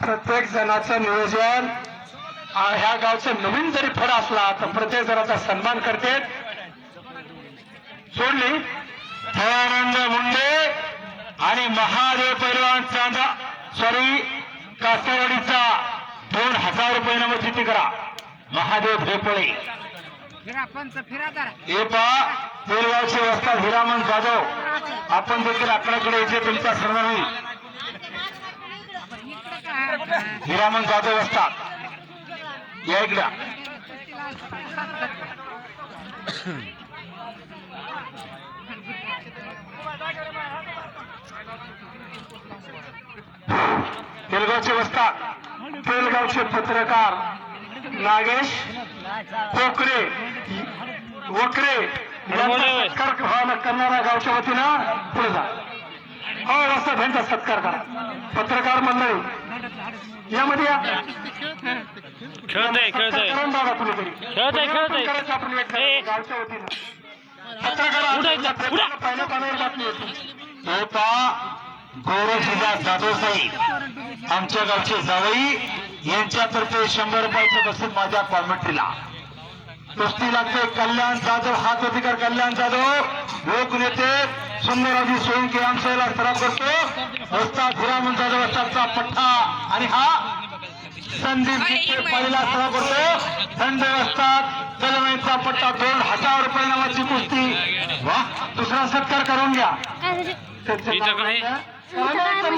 प्रत्येक जणाचं नियोजन ह्या गावचं नवीन जरी फड असला तर प्रत्येक जणाचा सन्मान करते. सोडली दयानंद मुंडे आणि महादेव पैलवान चांदा सॉरी कासावाडीचा 2000 रुपये नंबर चिठ्ठी करा. महादेव भेपळे हे पहा बेलगावचे वस्ताद हिरामन जाधव. आपण देखील आपल्याकडे इथे तुमचा सन्मान होईल. हिरामन जाधव वस्ताद या इकडे बेलगावचे वस्ताद बेलगावचे पत्रकार नागेश कोकरे वकरे यांचा सत्कार व्हायला करणारा गावच्या वतीनं पुढे जा. हो वाजता त्यांचा सत्कार करा. पत्रकार मंडळी यामध्ये या. दादा कुणीतरी गावच्या वतीनं पत्रकार पहिल्या पानावर बातमी होती. हे पहा गौरवसिद्धार्थ जाधव साहेब आमच्या गावचे जावई यांच्यातर्फे 100 रुपयाचं बसून माझ्या कॉमेंट्रीला कुस्ती लागते. कल्याण जाधव हात अधिकार कल्याण जाधव लोकनेते सुंदरराजी सोयंके आमच्याला सराव करतो. वस्ताद हिरामन जाधव वस्तादचा पठ्ठा आणि हा संदीप जिथे पहिला सराव करतो. थंड वस्ताद कलमाईचा पट्टा 2000 रुपये नावाची कुस्ती. वा दुसरा सत्कार करून घ्या.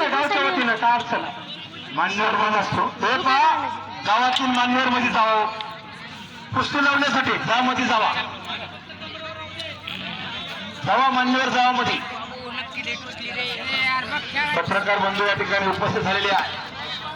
गावच्या वतीनं काय अडचण मान्यवर मान असतो. हे पहा गावातून मान्यवर मध्ये जावं कुस्ती लावण्यासाठी त्यामध्ये जावा मान्यवर जावा मध्ये. पत्रकार बंधू या ठिकाणी उपस्थित झालेले आहे.